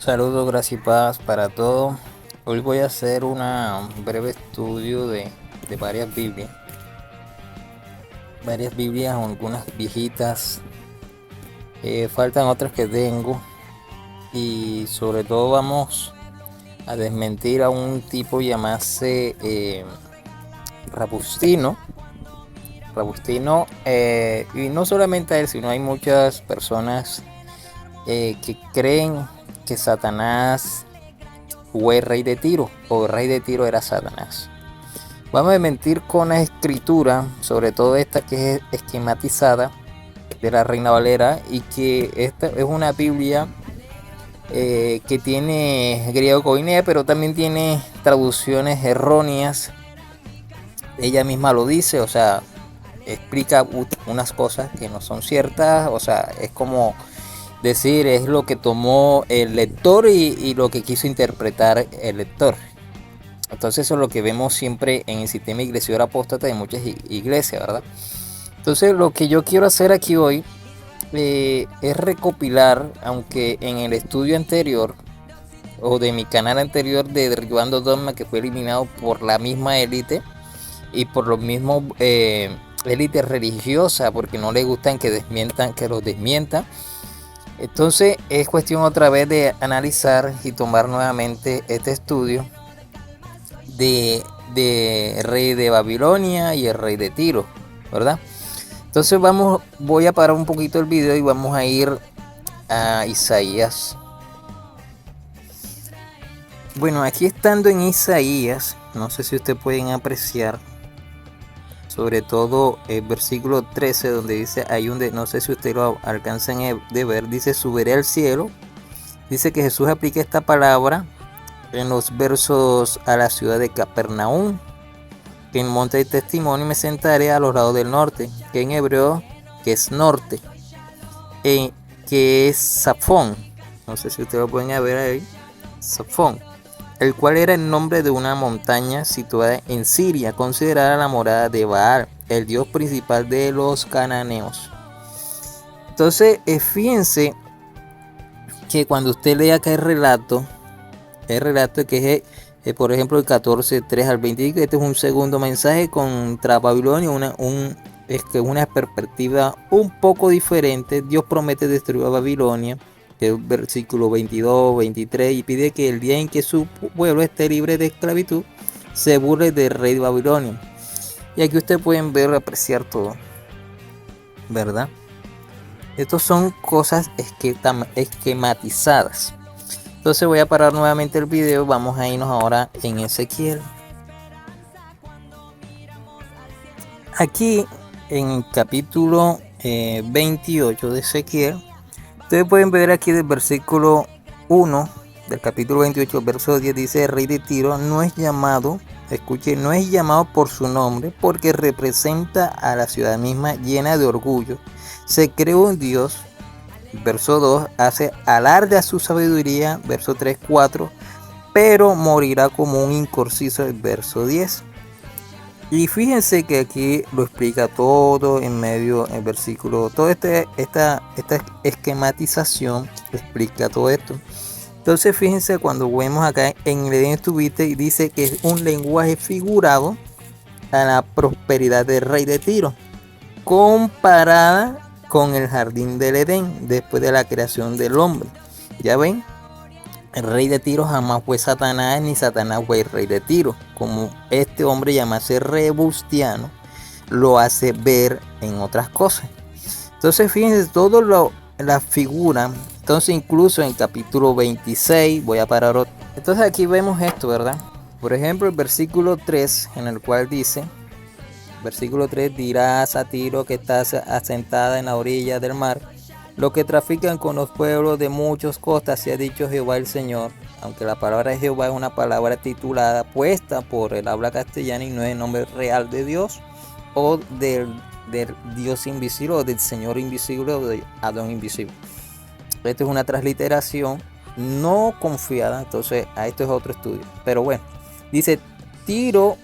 Saludos, gracias y paz para todos. Hoy voy a hacer un breve estudio de varias Biblias, algunas viejitas, faltan otras que tengo y sobre todo vamos a desmentir a un tipo llamarse Rabustino. Y no solamente a él, sino hay muchas personas que creen que Satanás fue rey de Tiro, o rey de Tiro era Satanás. Vamos a mentir con la escritura, sobre todo esta que es esquematizada de la Reina Valera, y que esta es una Biblia que tiene griego coinea, pero también tiene traducciones erróneas. Ella misma lo dice, o sea, explica unas cosas que no son ciertas, o sea, es como decir, es lo que tomó el lector y lo que quiso interpretar el lector. Entonces eso es lo que vemos siempre en el sistema iglesioso apóstata de muchas iglesias, ¿verdad? Entonces lo que yo quiero hacer aquí hoy es recopilar, aunque en el estudio anterior o de mi canal anterior de Derribando Dogma, que fue eliminado por la misma élite y por los mismos élite religiosa, porque no les gustan que los desmientan. Entonces es cuestión otra vez de analizar y tomar nuevamente este estudio de rey de Babilonia y el rey de Tiro, ¿verdad? Entonces voy a parar un poquito el video y vamos a ir a Isaías. Bueno, aquí estando en Isaías, no sé si ustedes pueden apreciar, sobre todo el versículo 13, donde dice, no sé si ustedes lo alcanzan de ver, dice, subiré al cielo. Dice que Jesús aplica esta palabra en los versos a la ciudad de Capernaum, que en monte de testimonio me sentaré a los lados del norte, que en hebreo que es norte, que es Safón, no sé si ustedes lo pueden ver ahí, Safón, el cual era el nombre de una montaña situada en Siria, considerada la morada de Baal, el dios principal de los cananeos. Entonces, fíjense que cuando usted lea acá el relato que es, por ejemplo, el 14, 3 al 20, este es un segundo mensaje contra Babilonia, una perspectiva un poco diferente. Dios promete destruir a Babilonia, que es el versículo 22, 23, y pide que el día en que su pueblo esté libre de esclavitud, se burle del rey de Babilonia. Y aquí ustedes pueden ver, apreciar todo, ¿verdad? Estas son cosas esquematizadas. Entonces voy a parar nuevamente el video. Vamos a irnos ahora en Ezequiel. Aquí en el capítulo 28 de Ezequiel, ustedes pueden ver aquí del versículo 1 del capítulo 28, verso 10, dice: el rey de Tiro no es llamado, escuchen, no es llamado por su nombre, porque representa a la ciudad misma llena de orgullo. Se cree un Dios. Verso 2, hace alarde a su sabiduría. Verso 3, 4, pero morirá como un incorciso. El verso 10. Y fíjense que aquí lo explica todo en medio, el versículo, toda esta esquematización explica todo esto. Entonces fíjense cuando vemos acá en el Edén estuviste, y dice que es un lenguaje figurado a la prosperidad del rey de Tiro, comparada con el jardín del Edén después de la creación del hombre. Ya ven, el rey de Tiro jamás fue Satanás, ni Satanás fue el rey de Tiro, como este hombre llamase Rebustiano lo hace ver en otras cosas. Entonces fíjense todo la figura. Entonces incluso en capítulo 26, voy a parar otro. Entonces aquí vemos esto, ¿verdad? Por ejemplo, el versículo 3, en el cual dice, versículo 3, dirás a Tiro que está asentada en la orilla del mar, lo que trafican con los pueblos de muchas costas, se ha dicho Jehová el Señor. Aunque la palabra de Jehová es una palabra titulada, puesta por el habla castellana y no es el nombre real de Dios o del Dios invisible o del Señor invisible o de Adón invisible. Esto es una transliteración no confiada, entonces a esto es otro estudio. Pero bueno, dice, Tiro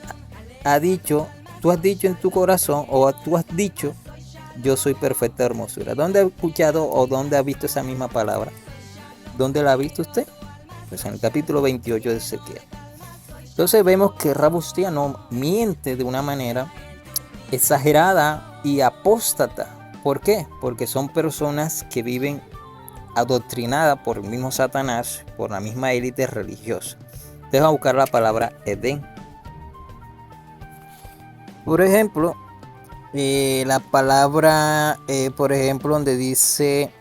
ha dicho, tú has dicho en tu corazón, o tú has dicho, yo soy perfecta hermosura. ¿Dónde ha escuchado o dónde ha visto esa misma palabra? ¿Dónde la ha visto usted? pues en el capítulo 28 de Ezequiel. Entonces vemos que Rabustiano miente de una manera exagerada y apóstata. ¿Por qué? Porque son personas que viven adoctrinadas por el mismo Satanás, por la misma élite religiosa. Deja buscar la palabra Edén. Por ejemplo, la palabra, por ejemplo, donde dice,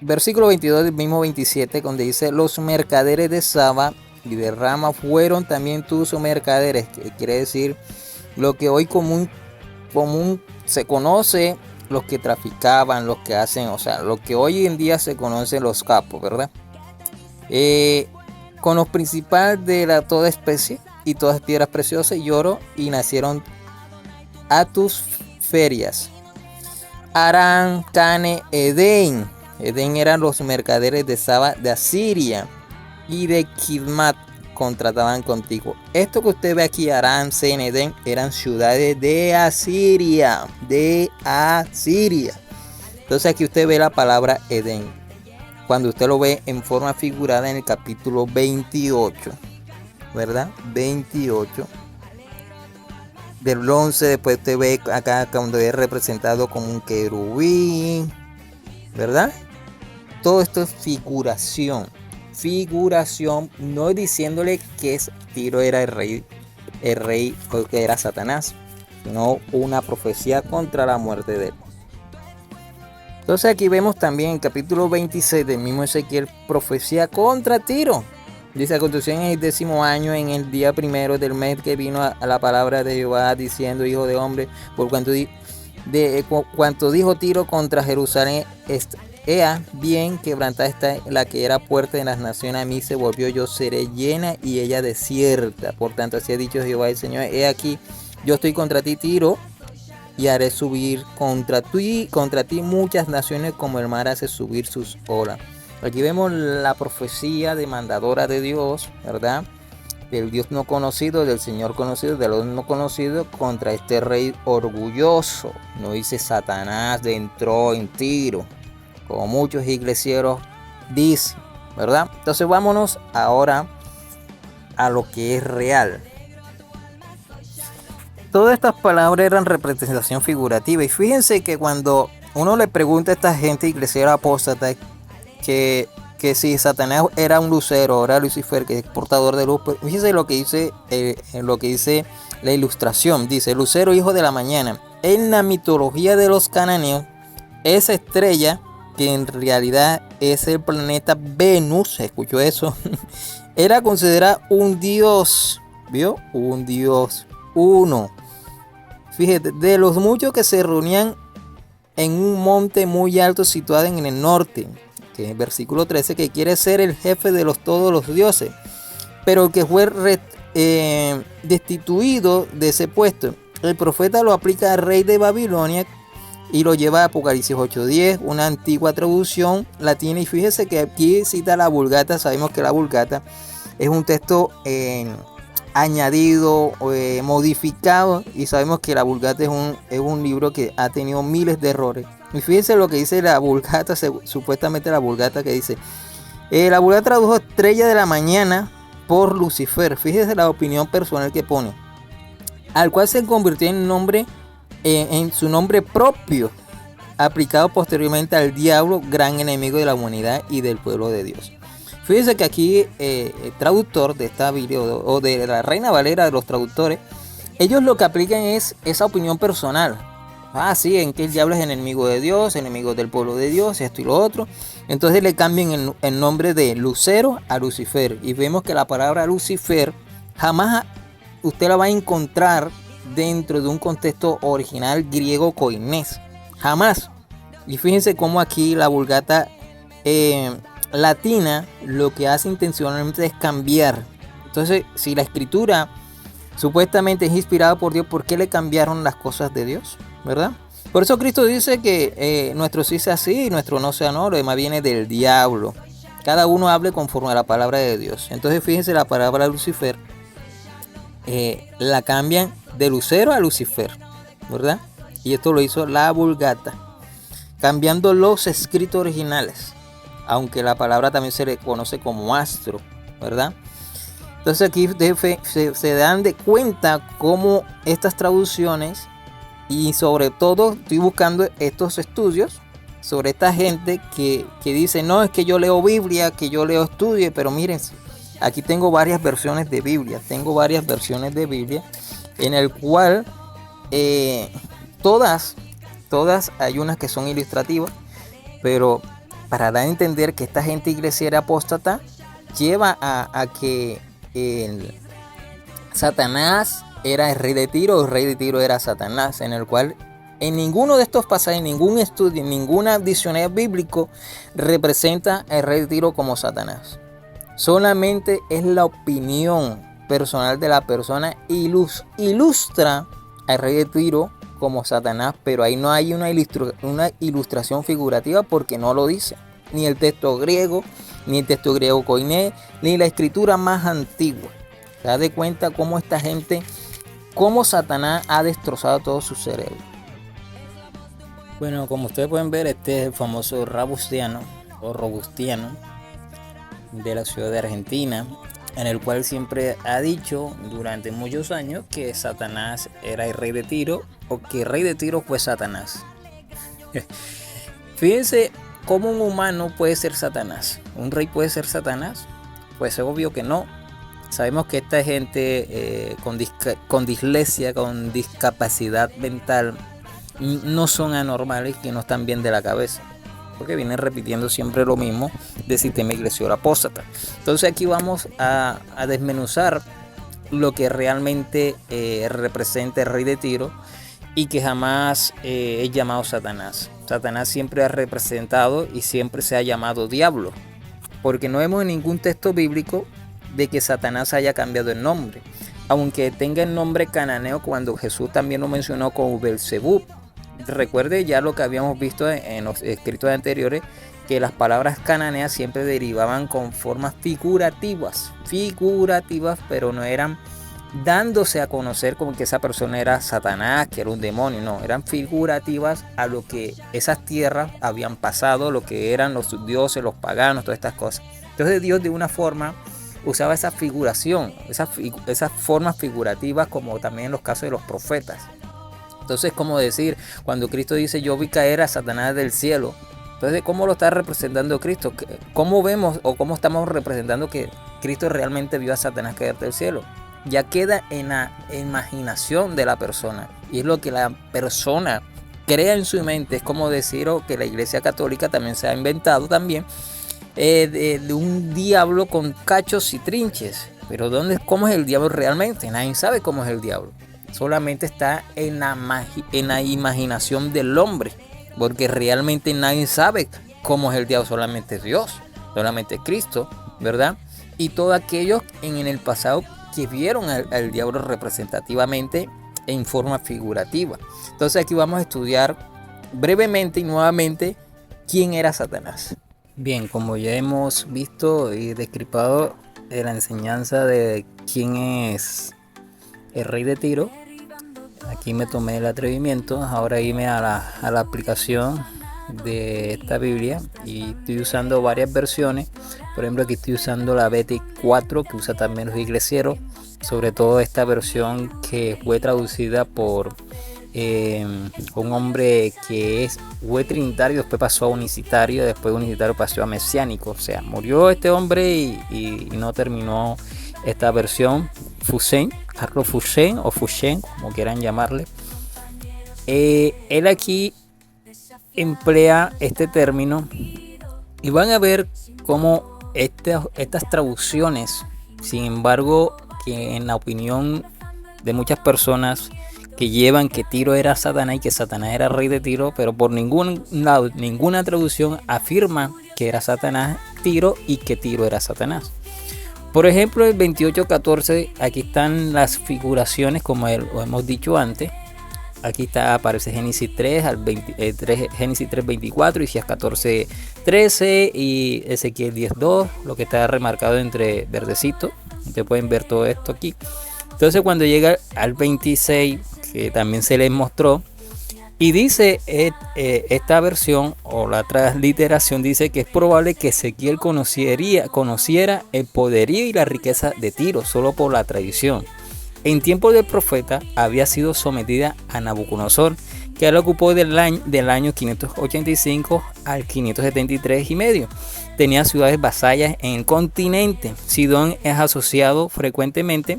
versículo 22 del mismo 27, donde dice, los mercaderes de Saba y de Rama fueron también tus mercaderes, que quiere decir lo que hoy común se conoce, los que traficaban, los que hacen, o sea, lo que hoy en día se conocen los capos, ¿verdad? Con los principales de toda especie y todas piedras preciosas y oro, y nacieron a tus ferias. Aram, Cane, Edén. Edén eran los mercaderes de Saba de Asiria y de Kidmat contrataban contigo. Esto que usted ve aquí, Aram, Sen, Edén, eran ciudades de Asiria. De Asiria. Entonces aquí usted ve la palabra Edén. Cuando usted lo ve en forma figurada en el capítulo 28. ¿Verdad? 28. Del 11 después usted ve acá cuando es representado como un querubín. ¿Verdad? Todo esto es figuración. Figuración, no diciéndole que Tiro era el rey o que era Satanás, sino una profecía contra la muerte de él. Entonces aquí vemos también en el capítulo 26 del mismo Ezequiel, profecía contra Tiro. Dice: aconteció en el 10º año, en el día primero del mes, que vino a la palabra de Jehová, diciendo: hijo de hombre, por cuanto dijo Tiro contra Jerusalén, Ea, bien quebrantada está la que era puerta de las naciones, a mí se volvió, yo seré llena y ella desierta. Por tanto, así ha dicho Jehová el Señor: he aquí, yo estoy contra ti, Tiro, y haré subir contra ti muchas naciones, como el mar hace subir sus olas. Aquí vemos la profecía demandadora de Dios, ¿verdad? Del Dios no conocido, del Señor conocido, del Dios no conocido, contra este rey orgulloso. No dice Satanás entró en Tiro, como muchos iglesieros dicen, ¿verdad? Entonces vámonos ahora a lo que es real. Todas estas palabras eran representación figurativa, y fíjense que cuando uno le pregunta a esta gente iglesiera apóstata que si Satanás era un lucero, era Lucifer, que es portador de luz, pues fíjense lo que dice la ilustración. Dice: lucero, hijo de la mañana. En la mitología de los cananeos, esa estrella, que en realidad es el planeta Venus, ¿escuchó eso? Era considerada un dios, ¿vio? Un dios uno. Fíjate, de los muchos que se reunían en un monte muy alto situado en el norte, que es el versículo 13, que quiere ser el jefe de todos los dioses, pero que fue destituido de ese puesto. El profeta lo aplica al rey de Babilonia y lo lleva a Apocalipsis 8:10, una antigua traducción latina. Y fíjese que aquí cita la Vulgata. Sabemos que la Vulgata es un texto añadido, modificado, y sabemos que la Vulgata es un libro que ha tenido miles de errores. Y fíjense lo que dice la Vulgata, supuestamente la Vulgata, que dice: la Vulgata tradujo estrella de la mañana por Lucifer. Fíjese la opinión personal que pone: al cual se convirtió en su nombre propio, aplicado posteriormente al diablo, gran enemigo de la humanidad y del pueblo de Dios. Fíjense que aquí el traductor de esta Biblia, o de la Reina Valera de los traductores, ellos lo que aplican es esa opinión personal. Sí, en que el diablo es enemigo de Dios, enemigo del pueblo de Dios, esto y lo otro. Entonces le cambian el nombre de Lucero a Lucifer. Y vemos que la palabra Lucifer jamás usted la va a encontrar dentro de un contexto original griego koinés. Jamás. Y fíjense cómo aquí la Vulgata latina lo que hace intencionalmente es cambiar. Entonces, si la escritura supuestamente es inspirada por Dios, ¿por qué le cambiaron las cosas de Dios? ¿Verdad? Por eso Cristo dice que nuestro sí sea sí y nuestro no sea no. Lo demás viene del diablo. Cada uno hable conforme a la palabra de Dios. Entonces fíjense, la palabra Lucifer la cambian de Lucero a Lucifer, ¿verdad? Y esto lo hizo la Vulgata, cambiando los escritos originales, aunque la palabra también se le conoce como astro, ¿verdad? Entonces aquí se dan de cuenta cómo estas traducciones, y sobre todo estoy buscando estos estudios sobre esta gente que dice, no, es que yo leo Biblia, que yo leo estudio, pero miren, aquí tengo varias versiones de Biblia, en el cual todas hay unas que son ilustrativas, pero para dar a entender que esta gente iglesiera apóstata lleva a que Satanás era el rey de Tiro, el rey de Tiro era Satanás, en el cual en ninguno de estos pasajes, ningún estudio, ninguna diccionario bíblico representa el rey de Tiro como Satanás. Solamente es la opinión personal de la persona, ilustra al rey de Tiro como Satanás, pero ahí no hay una ilustración figurativa porque no lo dice. Ni el texto griego, ni el texto griego koiné, ni la escritura más antigua. Se da de cuenta cómo esta gente, cómo Satanás ha destrozado todo su cerebro. Bueno, como ustedes pueden ver, este es el famoso Robustiano o Robustiano de la ciudad de Argentina, en el cual siempre ha dicho durante muchos años que Satanás era el rey de Tiro o que el rey de Tiro fue Satanás. Fíjense cómo un humano puede ser Satanás. ¿Un rey puede ser Satanás? Pues es obvio que no. Sabemos que esta gente con dislexia, con discapacidad mental, no son anormales, que no están bien de la cabeza, porque vienen repitiendo siempre lo mismo del sistema eclesial apóstata. Entonces aquí vamos a desmenuzar lo que realmente representa el rey de Tiro y que jamás es llamado Satanás. Satanás siempre ha representado y siempre se ha llamado diablo, porque no vemos en ningún texto bíblico de que Satanás haya cambiado el nombre, aunque tenga el nombre cananeo cuando Jesús también lo mencionó como Belzebub. Recuerde ya lo que habíamos visto en los escritos anteriores, que las palabras cananeas siempre derivaban con formas figurativas, pero no eran dándose a conocer como que esa persona era Satanás, que era un demonio, no, eran figurativas a lo que esas tierras habían pasado, lo que eran los dioses, los paganos, todas estas cosas. Entonces Dios de una forma usaba esa figuración, esas formas figurativas, como también en los casos de los profetas. Entonces, como decir, cuando Cristo dice, yo vi caer a Satanás del cielo, entonces, ¿cómo lo está representando Cristo? ¿Cómo vemos o cómo estamos representando que Cristo realmente vio a Satanás caer del cielo? Ya queda en la imaginación de la persona, y es lo que la persona crea en su mente. Es como decir que la Iglesia Católica también se ha inventado también de un diablo con cachos y trinches. Pero ¿cómo es el diablo realmente? Nadie sabe cómo es el diablo. Solamente está en la imaginación del hombre, porque realmente nadie sabe cómo es el diablo. Solamente es Dios, solamente Cristo, ¿verdad? Y todos aquellos en el pasado que vieron al diablo representativamente en forma figurativa. Entonces aquí vamos a estudiar brevemente y nuevamente quién era Satanás. Bien, como ya hemos visto y descripado la enseñanza de quién es el rey de Tiro, aquí me tomé el atrevimiento, ahora irme a la aplicación de esta Biblia, y estoy usando varias versiones. Por ejemplo, aquí estoy usando la BT4, que usa también los iglesieros, sobre todo esta versión que fue traducida por un hombre que fue trinitario, después pasó a unicitario, después unicitario pasó a mesiánico. O sea, murió este hombre y no terminó esta versión. Carlos Fuchsen o Fuchsen, como quieran llamarle. Él aquí emplea este término, y van a ver cómo estas traducciones, sin embargo, que en la opinión de muchas personas que llevan que Tiro era Satanás y que Satanás era rey de Tiro, pero por ningún lado, ninguna traducción afirma que era Satanás Tiro y que Tiro era Satanás. Por ejemplo, el 28:14, aquí están las figuraciones, como lo hemos dicho antes. Aquí aparece Génesis 3, Génesis 3:24, Isaías 14:13 y Ezequiel 10:2, lo que está remarcado entre verdecito. Ustedes pueden ver todo esto aquí. Entonces, cuando llega al 26, que también se les mostró, Y dice esta versión o la transliteración dice que es probable que Ezequiel conociera el poderío y la riqueza de Tiro solo por la tradición. En tiempos del profeta había sido sometida a Nabucodonosor, que la ocupó del año 585 al 573 y medio. Tenía ciudades vasallas en el continente. Sidón es asociado frecuentemente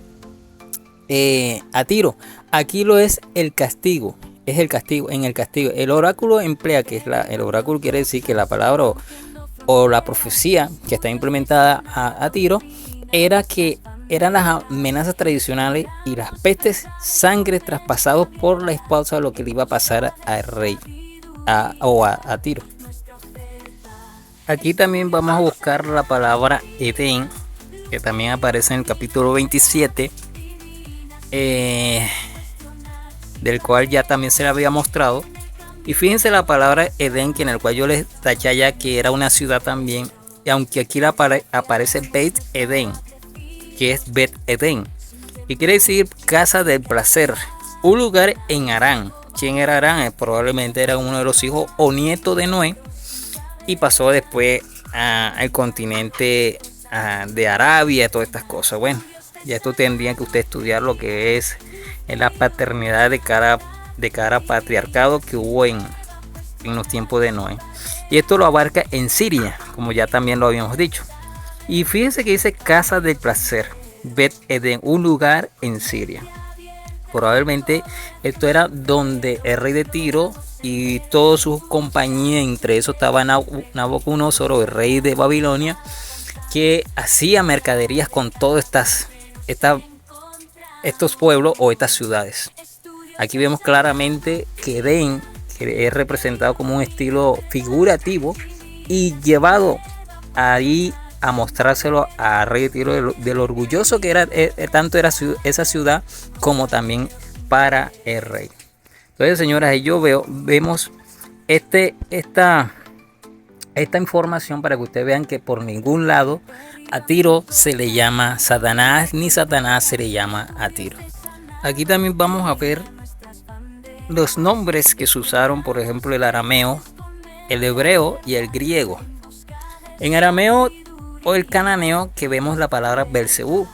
a Tiro. Aquí lo es el castigo. Es el castigo, en el castigo. El oráculo emplea, que es el oráculo quiere decir que la palabra o la profecía que está implementada a Tiro era que eran las amenazas tradicionales y las pestes, sangre traspasados por la esposa, lo que le iba a pasar al rey a Tiro. Aquí también vamos a buscar la palabra Edén, que también aparece en el capítulo 27, del cual ya también se le había mostrado. Y fíjense la palabra Edén, que en el cual yo les taché ya que era una ciudad también, y aunque aquí aparece Beit Edén, que es Bet Edén, y quiere decir casa del placer, un lugar en Harán. ¿Quién era Harán? Probablemente era uno de los hijos o nietos de Noé, y pasó después al continente de Arabia, todas estas cosas. Bueno, ya esto tendría que usted estudiar lo que es la paternidad de cada patriarcado que hubo en los tiempos de Noé. Y esto lo abarca en Siria, como ya también lo habíamos dicho. Y fíjense que dice casa del placer, Bet Edén, un lugar en Siria. Probablemente esto era donde el rey de Tiro y toda su compañía, entre eso estaba Nabucodonosor, el rey de Babilonia, que hacía mercaderías con todos estos pueblos o estas ciudades. Aquí vemos claramente que Edén, que es representado como un estilo figurativo y llevado ahí a mostrárselo a rey de Tiro de lo orgulloso que era, tanto era esa ciudad como también para el rey. Entonces, señoras, vemos esta información para que ustedes vean que por ningún lado a Tiro se le llama Satanás, ni Satanás se le llama a Tiro. Aquí también vamos a ver los nombres que se usaron, por ejemplo, el arameo, el hebreo y el griego. En arameo o el cananeo, que vemos la palabra Belzebú.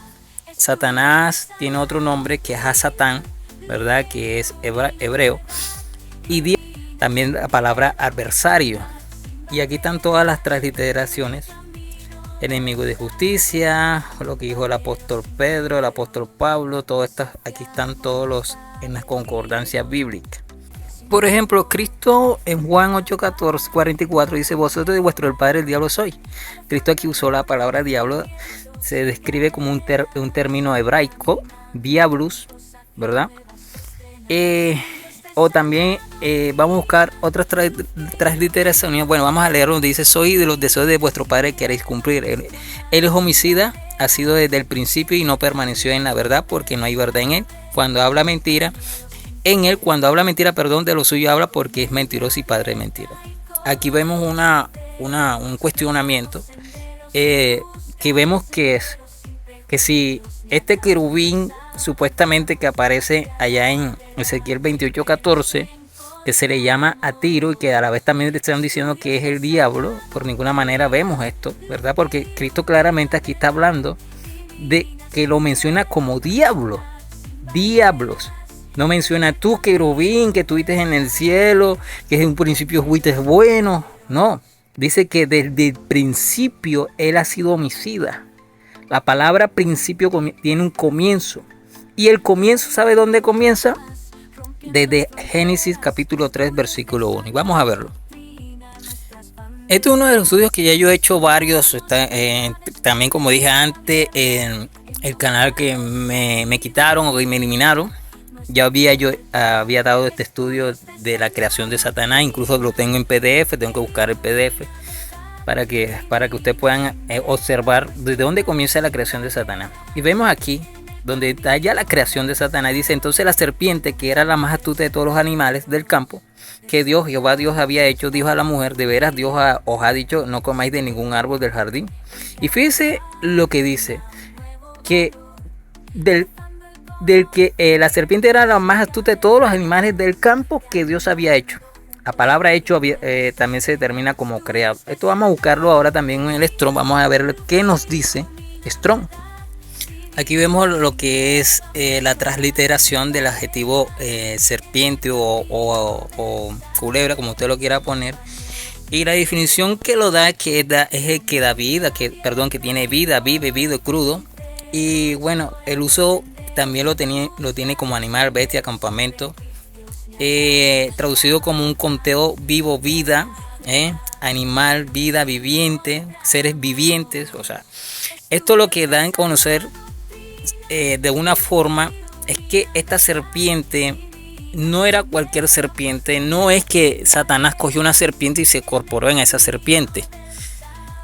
Satanás tiene otro nombre que es Hasatán, ¿verdad? Que es hebreo. Y también la palabra adversario. Y aquí están todas las transliteraciones. Enemigo de justicia, lo que dijo el apóstol Pedro, el apóstol Pablo, todo esto, aquí están todos en las concordancias bíblicas. Por ejemplo, Cristo en Juan 8:44 dice: vosotros de vuestro el padre el diablo sois. Cristo aquí usó la palabra diablo, se describe como un término hebraico, diablus, ¿verdad? O también vamos a buscar otras transliteraciones. Bueno, vamos a leer donde dice: soy de los deseos de vuestro padre que queréis cumplir. Él es homicida, ha sido desde el principio y no permaneció en la verdad, porque no hay verdad en él. Cuando habla mentira, de lo suyo habla, porque es mentiroso y padre de mentira. Aquí vemos un cuestionamiento que vemos que si este querubín supuestamente que aparece allá en Ezequiel 28:14, que se le llama a Tiro y que a la vez también le están diciendo que es el diablo, por ninguna manera vemos esto, ¿verdad? Porque Cristo claramente aquí está hablando de que lo menciona como diablos. No menciona tú querubín que tuviste en el cielo, que en un principio fuiste bueno. No, dice que desde el principio él ha sido homicida. La palabra principio tiene un comienzo. Y el comienzo, ¿sabe dónde comienza? Desde Génesis capítulo 3, versículo 1. Y vamos a verlo. Este es uno de los estudios que ya yo he hecho varios. También, como dije antes, en el canal que me quitaron o que me eliminaron. Yo había dado este estudio de la creación de Satanás. Incluso lo tengo en PDF. Tengo que buscar el PDF para que ustedes puedan observar desde dónde comienza la creación de Satanás. Y vemos aquí donde está ya la creación de Satanás. Dice: entonces la serpiente, que era la más astuta de todos los animales del campo, que Jehová Dios había hecho, dijo a la mujer: de veras Dios os ha dicho, no comáis de ningún árbol del jardín. Y fíjese lo que dice, que del que la serpiente era la más astuta de todos los animales del campo que Dios había hecho. La palabra hecho también se determina como creado. Esto vamos a buscarlo ahora también en el Strong. Vamos a ver qué nos dice Strong. Aquí vemos lo que es la transliteración del adjetivo serpiente o culebra, como usted lo quiera poner. Y la definición que lo da, es el que da vida, que tiene vida, vive, vivo, crudo. Y bueno, el uso también lo tiene como animal, bestia, campamento. Traducido como un conteo vivo, vida, animal, vida, viviente, seres vivientes. O sea, esto lo que da en conocer de una forma es que esta serpiente no era cualquier serpiente. No es que Satanás cogió una serpiente y se incorporó en esa serpiente.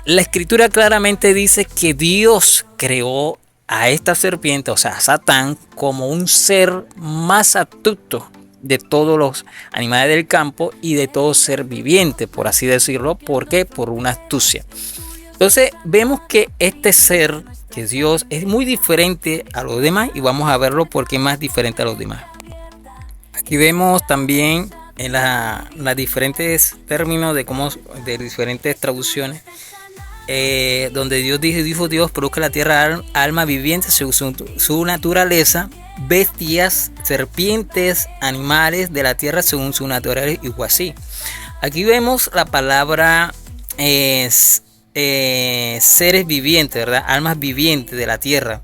La escritura claramente dice que Dios creó a esta serpiente, o sea, a Satán, como un ser más astuto de todos los animales del campo y de todo ser viviente, por así decirlo. ¿Por qué? Por una astucia. Entonces vemos que este ser, que es Dios, es muy diferente a los demás, y vamos a verlo porque es más diferente a los demás. Aquí vemos también en las diferentes términos de diferentes traducciones, donde Dios dijo Dios, produzca la tierra alma viviente según su naturaleza, bestias, serpientes, animales de la tierra según su naturaleza, y así. Aquí vemos la palabra seres vivientes, ¿verdad? Almas vivientes de la tierra,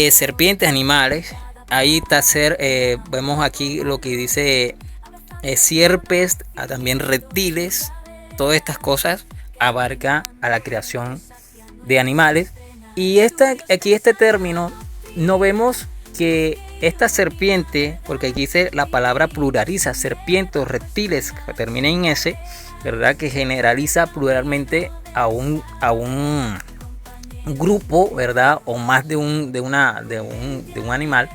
serpientes, animales. Ahí está vemos aquí lo que dice sierpes, también reptiles. Todas estas cosas abarca a la creación de animales. Y aquí este término no vemos que esta serpiente, porque aquí dice la palabra pluraliza, serpientes o reptiles que termina en S, ¿verdad? Que generaliza pluralmente a un grupo, ¿verdad? O más de un animal.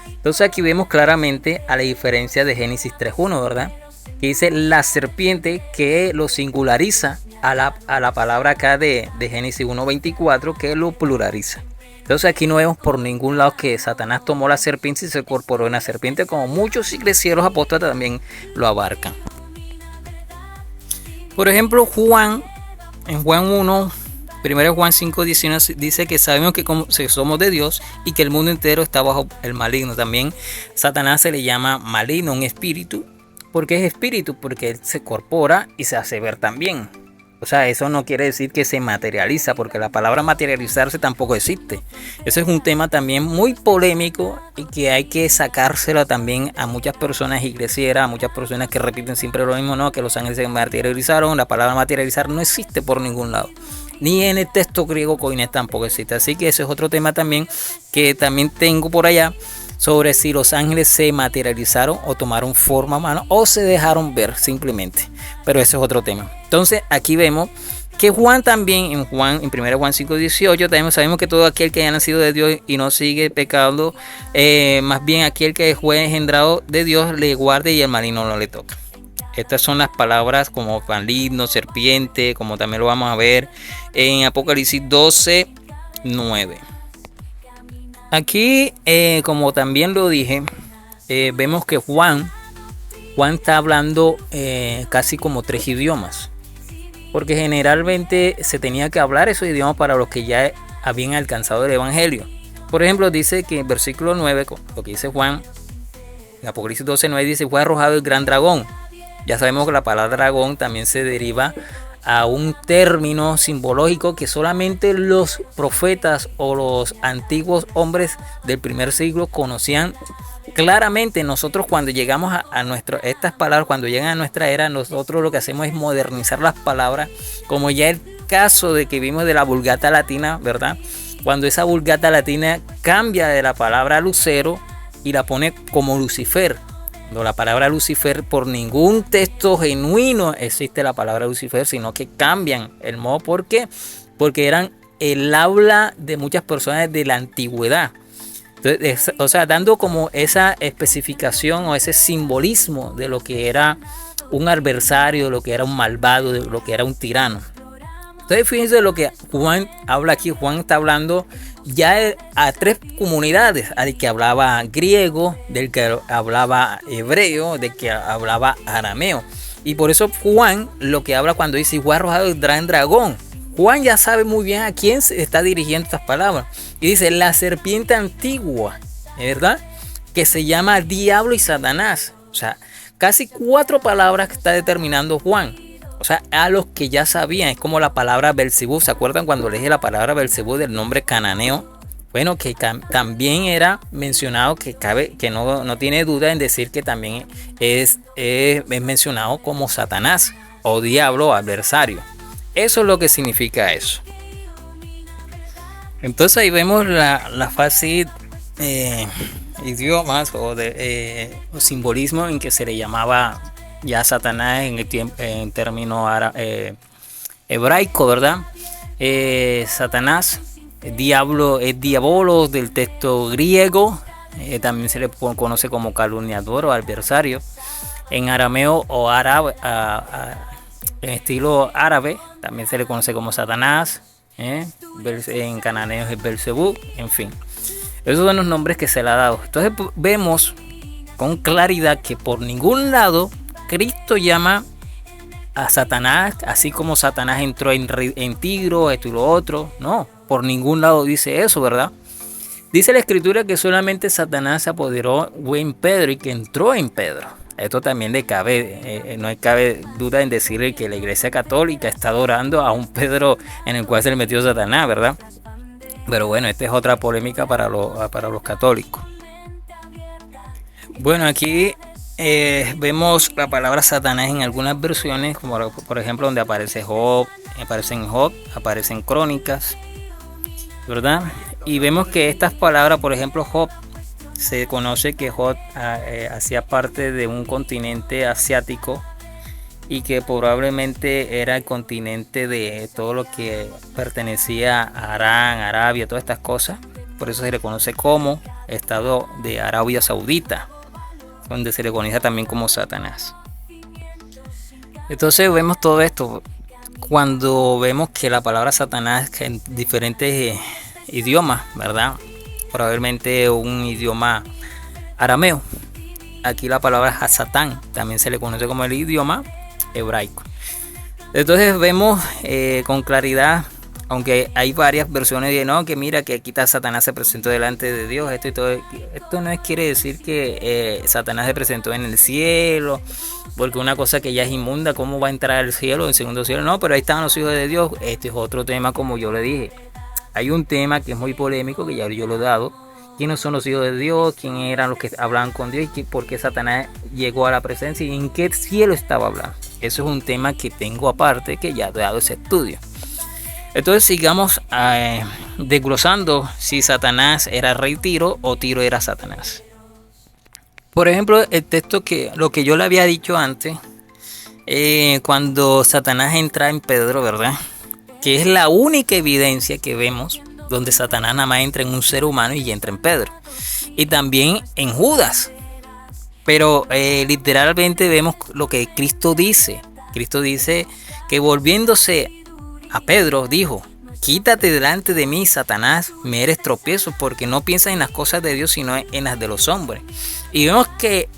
Entonces aquí vemos claramente a la diferencia de Génesis 3.1, ¿verdad? Que dice la serpiente, que lo singulariza a la palabra acá de Génesis 1.24, que lo pluraliza. Entonces aquí no vemos por ningún lado que Satanás tomó la serpiente y se incorporó en la serpiente, como muchos iglesieros apóstatas también lo abarcan. Por ejemplo, en Juan 1, 1 Juan 5:19 dice que sabemos que somos de Dios y que el mundo entero está bajo el maligno. También Satanás se le llama maligno, un espíritu. ¿Por qué es espíritu? Porque él se incorpora y se hace ver también. O sea, eso no quiere decir que se materializa, porque la palabra materializarse tampoco existe. Ese es un tema también muy polémico y que hay que sacárselo también a muchas personas iglesieras, a muchas personas que repiten siempre lo mismo, ¿no? Que los ángeles se materializaron. La palabra materializar no existe por ningún lado. Ni en el texto griego koines tampoco existe. Así que ese es otro tema también que también tengo por allá, sobre si los ángeles se materializaron o tomaron forma humana o se dejaron ver simplemente. Pero ese es otro tema. Entonces aquí vemos que Juan también, en 1 Juan 5:18, también sabemos que todo aquel que haya nacido de Dios y no sigue pecando, más bien aquel que fue engendrado de Dios le guarde y el maligno no le toca. Estas son las palabras como maligno, serpiente, como también lo vamos a ver en Apocalipsis 12:9. Aquí, como también lo dije, vemos que Juan está hablando casi como 3 idiomas, porque generalmente se tenía que hablar esos idiomas para los que ya habían alcanzado el evangelio. Por ejemplo, dice que en versículo 9, lo que dice Juan, en Apocalipsis 12:9 dice: fue arrojado el gran dragón. Ya sabemos que la palabra dragón también se deriva a un término simbológico que solamente los profetas o los antiguos hombres del primer siglo conocían claramente. Nosotros cuando llegamos estas palabras, cuando llegan a nuestra era, nosotros lo que hacemos es modernizar las palabras, como ya el caso de que vimos de la Vulgata Latina, ¿verdad? Cuando esa Vulgata Latina cambia de la palabra lucero y la pone como Lucifer. No, la palabra Lucifer, por ningún texto genuino existe la palabra Lucifer, sino que cambian el modo. ¿Por qué? Porque eran el habla de muchas personas de la antigüedad. Entonces, o sea, dando como esa especificación o ese simbolismo de lo que era un adversario, de lo que era un malvado, de lo que era un tirano. Entonces fíjense lo que Juan habla aquí. Juan está hablando ya a tres comunidades, al que hablaba griego, del que hablaba hebreo, del que hablaba arameo. Y por eso Juan lo que habla cuando dice fue arrojado el gran dragón. Juan ya sabe muy bien a quién se está dirigiendo estas palabras. Y dice la serpiente antigua, ¿verdad? Que se llama diablo y Satanás. O sea, casi 4 palabras que está determinando Juan. O sea, a los que ya sabían, es como la palabra Belcebú. ¿Se acuerdan cuando le dije la palabra Belcebú del nombre cananeo? Bueno, que también era mencionado, que no tiene duda en decir que también es mencionado como Satanás o diablo adversario. Eso es lo que significa eso. Entonces ahí vemos la fase idiomas o simbolismo en que se le llamaba ya Satanás en término hebraico, ¿verdad? Satanás, diablo es diabolos del texto griego, también se le conoce como calumniador o adversario. En arameo o árabe, en estilo árabe, también se le conoce como Satanás. En cananeo es Belcebú, en fin. Esos son los nombres que se le ha dado. Entonces vemos con claridad que por ningún lado Cristo llama a Satanás, así como Satanás entró en Tigro, esto y lo otro. No, por ningún lado dice eso, ¿verdad? Dice la escritura que solamente Satanás se apoderó en Pedro y que entró en Pedro. Esto también no cabe duda en decirle que la Iglesia Católica está adorando a un Pedro en el cual se le metió Satanás, ¿verdad? Pero bueno, esta es otra polémica para los católicos. Bueno, aquí vemos la palabra Satanás en algunas versiones, como por ejemplo donde aparece Job, aparece en Crónicas, ¿verdad? Y vemos que estas palabras, por ejemplo, Job, se conoce que Job hacía parte de un continente asiático y que probablemente era el continente de todo lo que pertenecía a Arán, Arabia, todas estas cosas. Por eso se le conoce como Estado de Arabia Saudita, donde se le conoce también como Satanás. Entonces vemos todo esto cuando vemos que la palabra Satanás en diferentes idiomas, ¿verdad? Probablemente un idioma arameo. Aquí la palabra Satán también se le conoce como el idioma hebraico. Entonces vemos con claridad, aunque hay varias versiones de no, que mira que aquí está Satanás se presentó delante de Dios, esto y todo. Esto no quiere decir que Satanás se presentó en el cielo, porque una cosa que ya es inmunda, ¿cómo va a entrar al cielo, en segundo cielo? No, pero ahí están los hijos de Dios. Este es otro tema, como yo le dije. Hay un tema que es muy polémico, que ya yo lo he dado. ¿Quiénes son los hijos de Dios? ¿Quién eran los que hablaban con Dios? ¿Y por qué Satanás llegó a la presencia? ¿Y en qué cielo estaba hablando? Eso es un tema que tengo aparte, que ya he dado ese estudio. Entonces sigamos desglosando si Satanás era rey Tiro o Tiro era Satanás. Por ejemplo, el texto lo que yo le había dicho antes, cuando Satanás entra en Pedro, ¿verdad? Que es la única evidencia que vemos donde Satanás nada más entra en un ser humano y entra en Pedro. Y también en Judas. Pero literalmente vemos lo que Cristo dice. Cristo dice que volviéndose a Pedro dijo: quítate delante de mí, Satanás, me eres tropiezo, porque no piensas en las cosas de Dios sino en las de los hombres. Y vemos que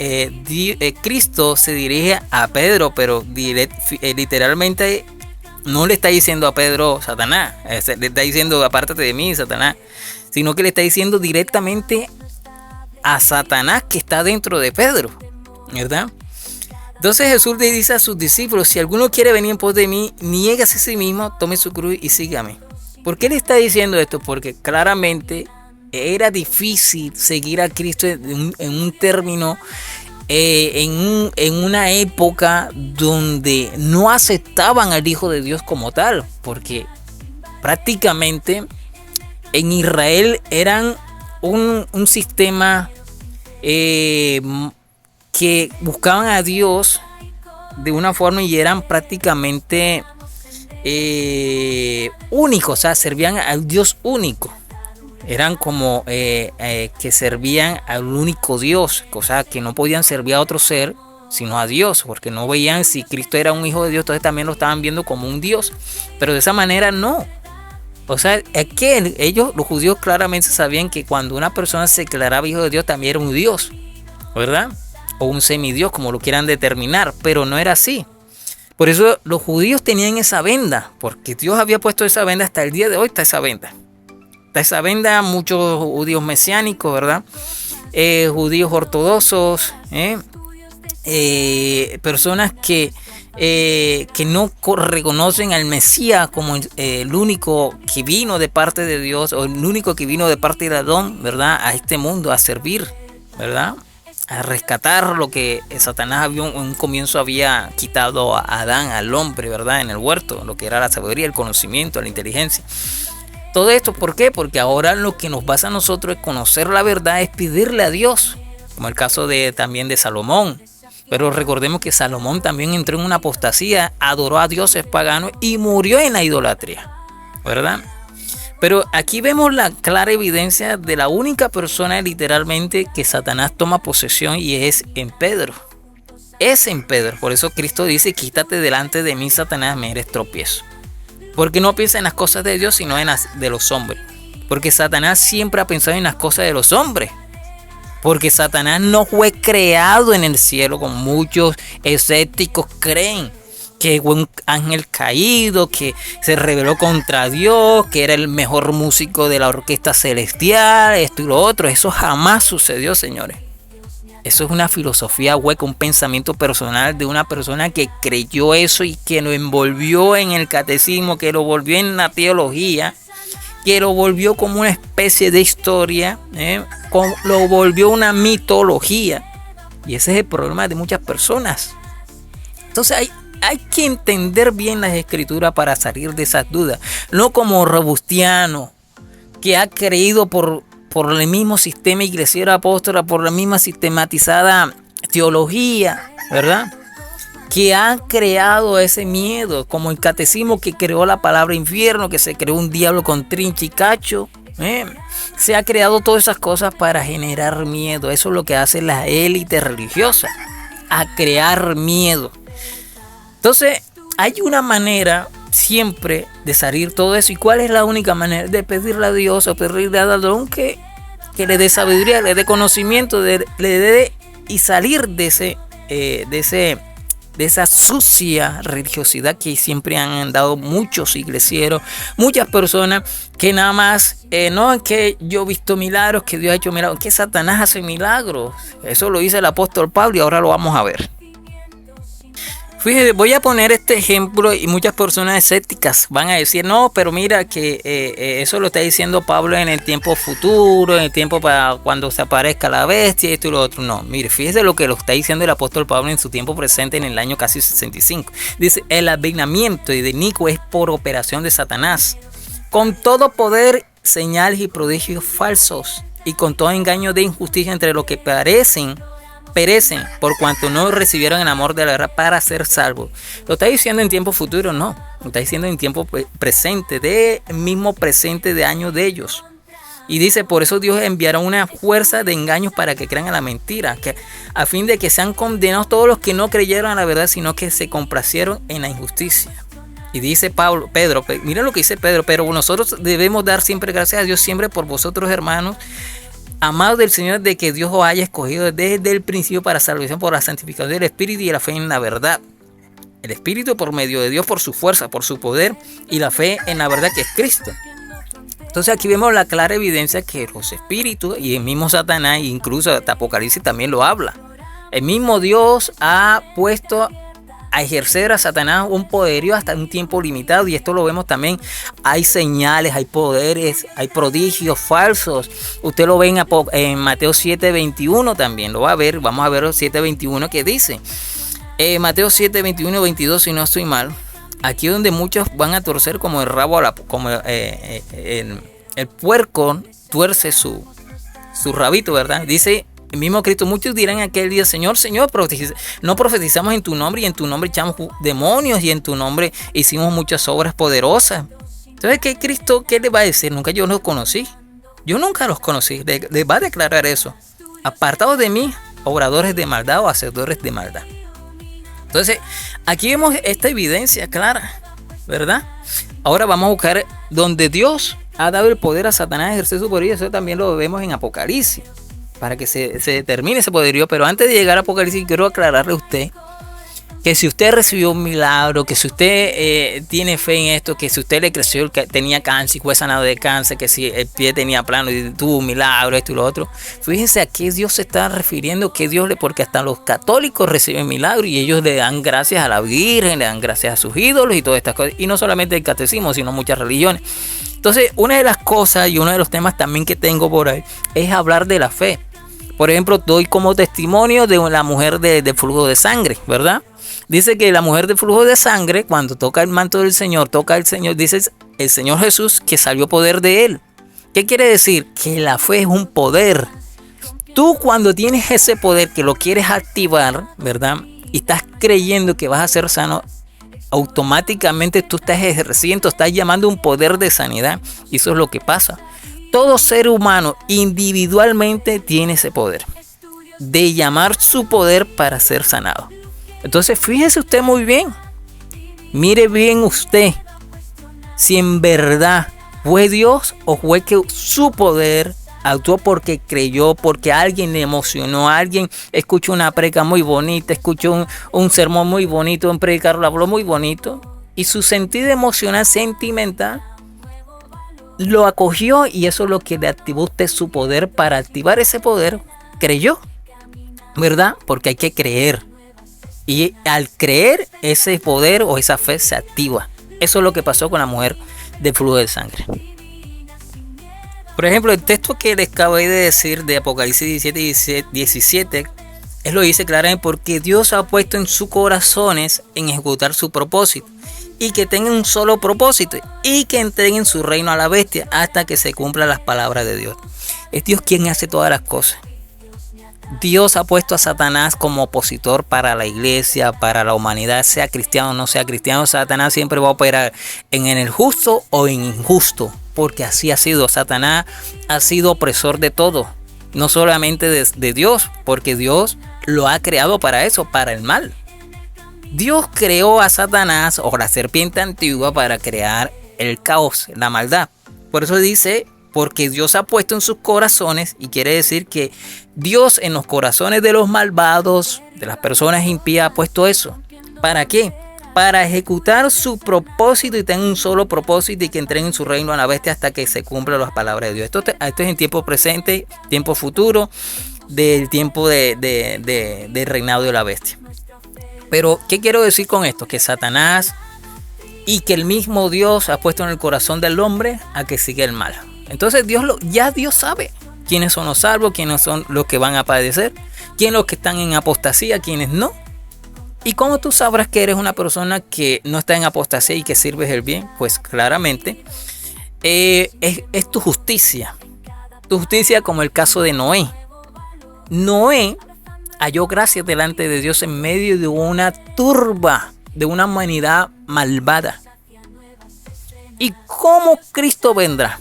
Cristo se dirige a Pedro, pero literalmente no le está diciendo a Pedro Satanás, le está diciendo apártate de mí, Satanás, sino que le está diciendo directamente a Satanás que está dentro de Pedro, ¿verdad? Entonces Jesús le dice a sus discípulos: si alguno quiere venir en pos de mí, niégase a sí mismo, tome su cruz y sígame. ¿Por qué le está diciendo esto? Porque claramente era difícil seguir a Cristo en un término, en una época donde no aceptaban al Hijo de Dios como tal, porque prácticamente en Israel eran un sistema que buscaban a Dios de una forma y eran prácticamente únicos, o sea, servían al Dios único. Eran como que servían al único Dios, o sea, que no podían servir a otro ser, sino a Dios, porque no veían si Cristo era un hijo de Dios, entonces también lo estaban viendo como un Dios, pero de esa manera no. O sea, es que ellos, los judíos, claramente sabían que cuando una persona se declaraba hijo de Dios también era un Dios, ¿verdad? O un semidios, como lo quieran determinar, pero no era así. Por eso los judíos tenían esa venda, porque Dios había puesto esa venda, hasta el día de hoy está esa venda. Está esa venda, muchos judíos mesiánicos, ¿verdad? Judíos ortodoxos, personas que no reconocen al Mesías como el único que vino de parte de Dios, o el único que vino de parte de Adón, ¿verdad? A este mundo, a servir, ¿verdad? A rescatar lo que Satanás en un comienzo había quitado a Adán, al hombre, ¿verdad? En el huerto, lo que era la sabiduría, el conocimiento, la inteligencia. Todo esto, ¿por qué? Porque ahora lo que nos pasa a nosotros es conocer la verdad, es pedirle a Dios, como el caso también de Salomón. Pero recordemos que Salomón también entró en una apostasía, adoró a dioses paganos y murió en la idolatría, ¿verdad? Pero aquí vemos la clara evidencia de la única persona literalmente que Satanás toma posesión, y es en Pedro. Es en Pedro. Por eso Cristo dice: quítate delante de mí, Satanás, me eres tropiezo. Porque no piensa en las cosas de Dios, sino en las de los hombres. Porque Satanás siempre ha pensado en las cosas de los hombres. Porque Satanás no fue creado en el cielo, como muchos escépticos creen. Que fue un ángel caído, que se rebeló contra Dios, que era el mejor músico de la orquesta celestial, esto y lo otro. Eso jamás sucedió, señores. Eso es una filosofía hueca, un pensamiento personal de una persona que creyó eso y que lo envolvió en el catecismo, que lo volvió en la teología, que lo volvió como una especie de historia, lo volvió una mitología. Y ese es el problema de muchas personas. Entonces hay que entender bien las escrituras para salir de esas dudas. No como Robustiano, que ha creído por el mismo sistema iglesia apóstola, por la misma sistematizada teología, ¿verdad? Que ha creado ese miedo, como el catecismo que creó la palabra infierno, que se creó un diablo con trinche y cacho. Se ha creado todas esas cosas para generar miedo. Eso es lo que hace la élite religiosa, a crear miedo. Entonces, hay una manera siempre de salir todo eso. ¿Y cuál es la única manera? De pedirle a Dios o pedirle a Adón que le dé sabiduría, le dé conocimiento, le dé y salir de esa sucia religiosidad que siempre han dado muchos iglesieros, muchas personas que nada más, no es que yo he visto milagros, que Dios ha hecho milagros, que Satanás hace milagros. Eso lo dice el apóstol Pablo y ahora lo vamos a ver. Fíjate, voy a poner este ejemplo y muchas personas escépticas van a decir: no, pero mira que eso lo está diciendo Pablo en el tiempo futuro, en el tiempo para cuando se aparezca la bestia, esto y lo otro. No, mire, fíjese lo que lo está diciendo el apóstol Pablo en su tiempo presente, en el año casi 65. Dice: el advenimiento de Nico es por operación de Satanás, con todo poder, señales y prodigios falsos, y con todo engaño de injusticia entre los que perecen por cuanto no recibieron el amor de la verdad para ser salvos. Lo está diciendo en tiempo futuro, no. Lo está diciendo en tiempo presente, de mismo presente de años de ellos. Y dice: por eso Dios enviará una fuerza de engaños para que crean a la mentira, que a fin de que sean condenados todos los que no creyeron a la verdad, sino que se complacieron en la injusticia. Y dice Pedro, miren lo que dice Pedro: pero nosotros debemos dar siempre gracias a Dios, siempre por vosotros, hermanos, amados del Señor, de que Dios os haya escogido desde el principio para salvación por la santificación del Espíritu y la fe en la verdad. El Espíritu por medio de Dios, por su fuerza, por su poder, y la fe en la verdad, que es Cristo. Entonces aquí vemos la clara evidencia que los espíritus y el mismo Satanás, incluso hasta Apocalipsis también lo habla. El mismo Dios ha puesto a ejercer a Satanás un poderío hasta un tiempo limitado, y esto lo vemos también. Hay señales, hay poderes, hay prodigios falsos. Usted lo ve en Mateo 7:21 también, lo va a ver. Vamos a ver 7:21 que dice. Mateo 7:21-22, si no estoy mal. Aquí donde muchos van a torcer como el rabo, como el puerco tuerce su rabito, ¿verdad? Dice el mismo Cristo: muchos dirán en aquel día: Señor, Señor, no profetizamos en tu nombre, y en tu nombre echamos demonios, y en tu nombre hicimos muchas obras poderosas. Entonces, ¿qué Cristo qué le va a decir? Nunca yo los conocí. Yo nunca los conocí. Le va a declarar eso: apartados de mí, obradores de maldad o hacedores de maldad. Entonces, aquí vemos esta evidencia clara, ¿verdad? Ahora vamos a buscar donde Dios ha dado el poder a Satanás a ejercer su poderío. Eso también lo vemos en Apocalipsis, para que se determine ese poderío. Pero antes de llegar a Apocalipsis, quiero aclararle a usted que si usted recibió un milagro, que si usted tiene fe en esto, que si usted le creció, que tenía cáncer y fue sanado de cáncer, que si el pie tenía plano y tuvo un milagro, esto y lo otro, fíjense a qué Dios se está refiriendo, porque hasta los católicos reciben milagros y ellos le dan gracias a la Virgen, le dan gracias a sus ídolos y todas estas cosas, y no solamente el catecismo, sino muchas religiones. Entonces, una de las cosas y uno de los temas también que tengo por ahí es hablar de la fe. Por ejemplo, doy como testimonio de la mujer de flujo de sangre, ¿verdad? Dice que la mujer de flujo de sangre, cuando toca el manto del Señor, toca el Señor, dice el Señor Jesús que salió poder de él. ¿Qué quiere decir? Que la fe es un poder. Tú cuando tienes ese poder que lo quieres activar, ¿verdad? Y estás creyendo que vas a ser sano, automáticamente tú estás ejerciendo, estás llamando un poder de sanidad. Y eso es lo que pasa. Todo ser humano individualmente tiene ese poder de llamar su poder para ser sanado. Entonces fíjese usted muy bien, mire bien usted si en verdad fue Dios o fue que su poder actuó porque creyó, porque alguien le emocionó, alguien escuchó una predica muy bonita, escuchó un sermón muy bonito, un predicador lo habló muy bonito y su sentido emocional, sentimental, lo acogió y eso es lo que le activó a usted su poder. Para activar ese poder, creyó, ¿verdad? Porque hay que creer. Y al creer, ese poder o esa fe se activa. Eso es lo que pasó con la mujer de flujo de sangre. Por ejemplo, el texto que les acabé de decir de Apocalipsis 17, él lo dice claramente, porque Dios ha puesto en sus corazones en ejecutar su propósito. Y que tengan un solo propósito. Y que entreguen su reino a la bestia hasta que se cumplan las palabras de Dios. Es Dios quien hace todas las cosas. Dios ha puesto a Satanás como opositor para la iglesia, para la humanidad, sea cristiano o no sea cristiano. Satanás siempre va a operar en el justo o en injusto, porque así ha sido. Satanás ha sido opresor de todo, no solamente de Dios, porque Dios lo ha creado para eso, para el mal. Dios creó a Satanás o la serpiente antigua para crear el caos, la maldad. Por eso dice, porque Dios ha puesto en sus corazones, y quiere decir que Dios en los corazones de los malvados, de las personas impías, ha puesto eso. ¿Para qué? Para ejecutar su propósito y tengan un solo propósito y que entreguen su reino a la bestia hasta que se cumplan las palabras de Dios. Esto es en tiempo presente, tiempo futuro, del tiempo del reinado de la bestia. Pero, ¿qué quiero decir con esto? Que Satanás y que el mismo Dios ha puesto en el corazón del hombre a que siga el mal. Entonces ya Dios sabe quiénes son los salvos, quiénes son los que van a padecer, quiénes los que están en apostasía, quiénes no. ¿Y cómo tú sabrás que eres una persona que no está en apostasía y que sirves el bien? Pues claramente es tu justicia. Tu justicia, como el caso de Noé. Noé halló gracia delante de Dios en medio de una turba, de una humanidad malvada. ¿Y cómo Cristo vendrá?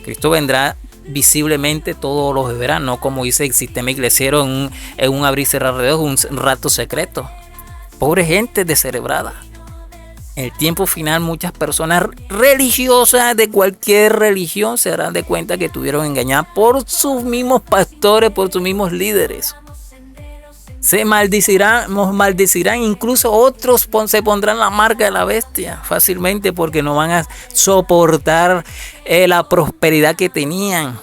Cristo vendrá visiblemente, todos los verán, no como dice el sistema iglesiero en un abrir y cerrar de ojos, un rato secreto. Pobre gente descerebrada. En el tiempo final, muchas personas religiosas de cualquier religión se darán de cuenta que estuvieron engañadas por sus mismos pastores, por sus mismos líderes. Se maldecirán, incluso otros se pondrán la marca de la bestia fácilmente porque no van a soportar la prosperidad que tenían.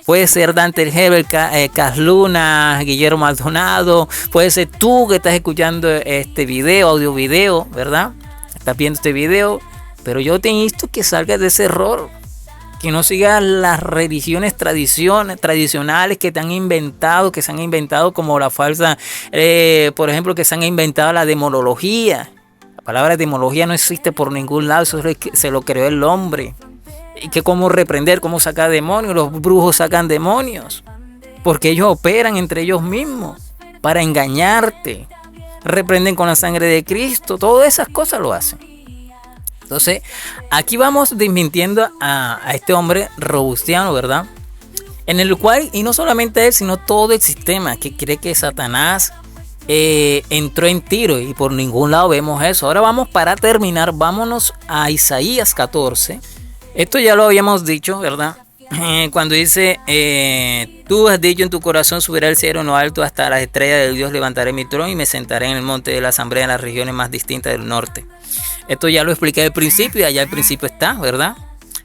Puede ser Dante el Hebel, Casluna, Guillermo Maldonado, puede ser tú que estás escuchando este video, audio video, ¿verdad? Estás viendo este video, pero yo te insto que salgas de ese error. Que no sigas las religiones tradicionales que se han inventado como la falsa, por ejemplo, que se han inventado la demonología. La palabra demonología no existe por ningún lado, eso se lo creó el hombre. Y que cómo reprender, cómo sacar demonios, los brujos sacan demonios, porque ellos operan entre ellos mismos para engañarte. Reprenden con la sangre de Cristo, todas esas cosas lo hacen. Entonces, aquí vamos desmintiendo a este hombre robustiano, ¿verdad? En el cual, y no solamente él, sino todo el sistema que cree que Satanás entró en Tiro, y por ningún lado vemos eso. Ahora vamos, para terminar, vámonos a Isaías 14. Esto ya lo habíamos dicho, ¿verdad? Cuando dice, tú has dicho en tu corazón, subiré al cielo no alto, hasta las estrellas de Dios levantaré mi trono y me sentaré en el monte de la asamblea en las regiones más distintas del norte. Esto ya lo expliqué al principio, y allá al principio está, ¿verdad?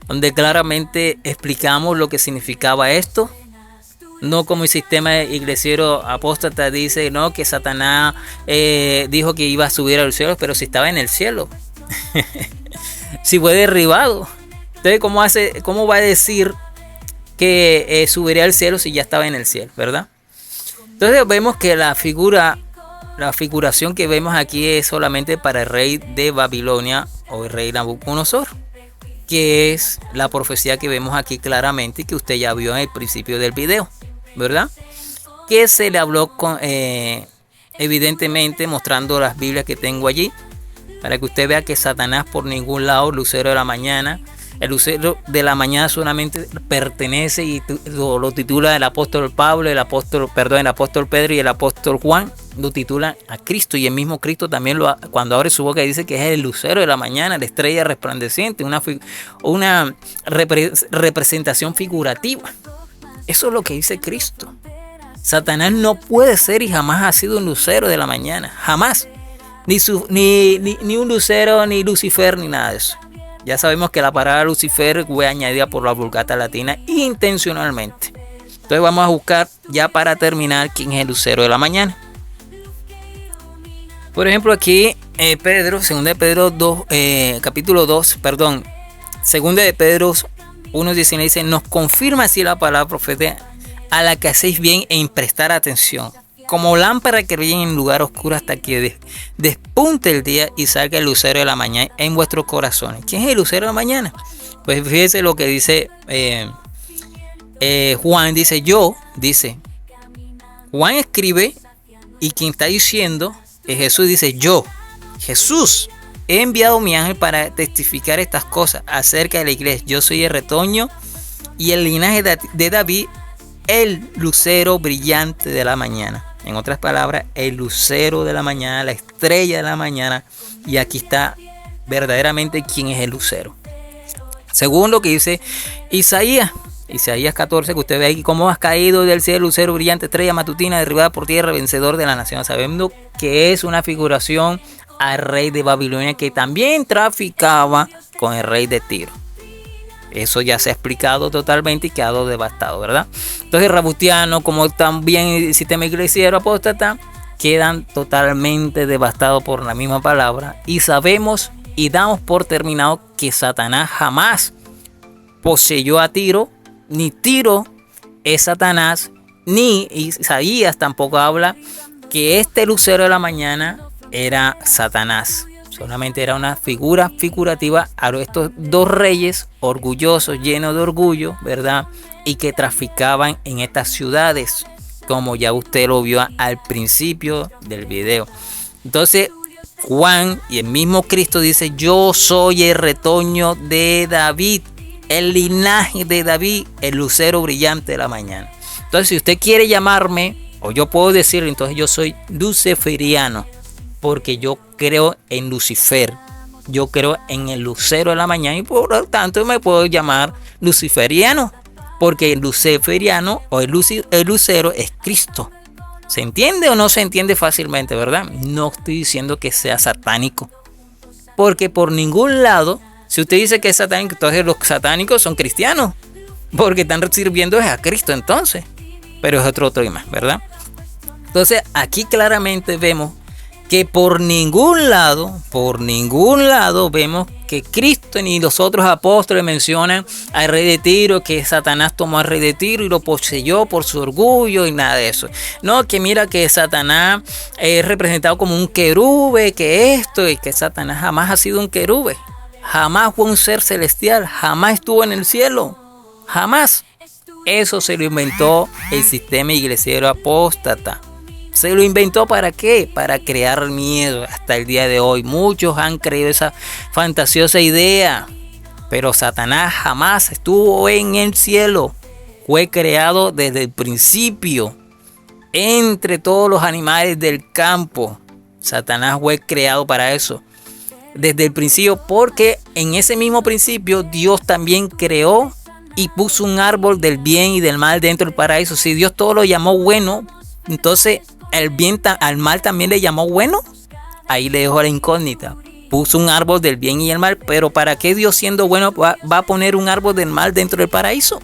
Donde claramente explicamos lo que significaba esto. No como el sistema iglesiero apóstata dice, no, que Satanás dijo que iba a subir al cielo, pero si estaba en el cielo. Si fue derribado. Entonces, ¿cómo va a decir que subiré al cielo si ya estaba en el cielo, verdad? Entonces vemos que la figuración que vemos aquí es solamente para el rey de Babilonia o el rey Nabucodonosor, que es la profecía que vemos aquí claramente y que usted ya vio en el principio del video, ¿verdad? Que se le habló evidentemente mostrando las Biblias que tengo allí, para que usted vea que Satanás por ningún lado, lucero de la mañana, el lucero de la mañana solamente pertenece, y lo titula el apóstol Pablo, el apóstol Pedro y el apóstol Juan, lo titulan a Cristo, y el mismo Cristo también cuando abre su boca dice que es el lucero de la mañana, la estrella resplandeciente, una representación figurativa. Eso es lo que dice Cristo. Satanás no puede ser y jamás ha sido un lucero de la mañana, jamás, ni un lucero, ni Lucifer, ni nada de eso. Ya sabemos que la palabra Lucifer fue añadida por la Vulgata Latina intencionalmente. Entonces vamos a buscar, ya para terminar, quién es el lucero de la mañana. Por ejemplo, aquí Pedro, 2 de Pedro 2, capítulo 2, perdón, 2 de Pedro 1:19 dice, nos confirma así la palabra profeta, a la que hacéis bien en prestar atención, como lámpara que brilla en lugar oscuro hasta que despunte el día y salga el lucero de la mañana en vuestros corazones. ¿Quién es el lucero de la mañana? Pues fíjese lo que dice Juan, Juan escribe, y quien está diciendo es Jesús, dice, yo, Jesús, he enviado mi ángel para testificar estas cosas acerca de la iglesia. Yo soy el retoño y el linaje de David, el lucero brillante de la mañana. En otras palabras, el lucero de la mañana, la estrella de la mañana. Y aquí está verdaderamente quién es el lucero. Según lo que dice Isaías 14, que usted ve aquí, cómo has caído del cielo, lucero brillante, estrella matutina, derribada por tierra, vencedor de la nación. Sabemos que es una figuración al rey de Babilonia, que también traficaba con el rey de Tiro. Eso ya se ha explicado totalmente y quedado devastado, ¿verdad? Entonces Rabustiano, como también el sistema iglesiero apóstata, quedan totalmente devastados por la misma palabra. Y sabemos y damos por terminado que Satanás jamás poseyó a Tiro, ni Tiro es Satanás, ni Isaías tampoco habla que este lucero de la mañana era Satanás. Solamente era una figura figurativa a estos dos reyes orgullosos, llenos de orgullo, ¿verdad? Y que traficaban en estas ciudades, como ya usted lo vio al principio del video. Entonces Juan y el mismo Cristo dice, yo soy el retoño de David, el linaje de David, el lucero brillante de la mañana. Entonces, si usted quiere llamarme, o yo puedo decirle, entonces yo soy luciferiano, porque yo creo en Lucifer, yo creo en el lucero de la mañana, y por lo tanto me puedo llamar luciferiano, porque el luciferiano o el lucero es Cristo. ¿Se entiende o no se entiende fácilmente, verdad? No estoy diciendo que sea satánico, porque por ningún lado, si usted dice que es satánico, entonces los satánicos son cristianos, porque están sirviendo a Cristo entonces, pero es otro tema, ¿verdad? Entonces aquí claramente vemos que por ningún lado vemos que Cristo ni los otros apóstoles mencionan al rey de Tiro, que Satanás tomó al rey de Tiro y lo poseyó por su orgullo y nada de eso. No, que mira que Satanás es representado como un querube, que esto, y que Satanás jamás ha sido un querube, jamás fue un ser celestial, jamás estuvo en el cielo, jamás. Eso se lo inventó el sistema iglesiero apóstata. ¿Se lo inventó para qué? Para crear miedo. Hasta el día de hoy muchos han creído esa fantasiosa idea. Pero Satanás jamás estuvo en el cielo. Fue creado desde el principio entre todos los animales del campo. Satanás fue creado para eso. Desde el principio, porque en ese mismo principio Dios también creó y puso un árbol del bien y del mal dentro del paraíso. Si Dios todo lo llamó bueno, entonces el bien al mal también le llamó bueno. Ahí le dejó la incógnita. Puso un árbol del bien y el mal, pero ¿para qué Dios, siendo bueno, va a poner un árbol del mal dentro del paraíso?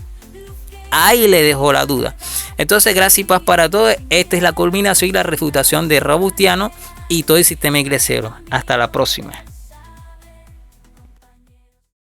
Ahí le dejó la duda. Entonces, gracias y paz para todos. Esta es la culminación y la refutación de Robustiano y todo el sistema iglesiero. Hasta la próxima.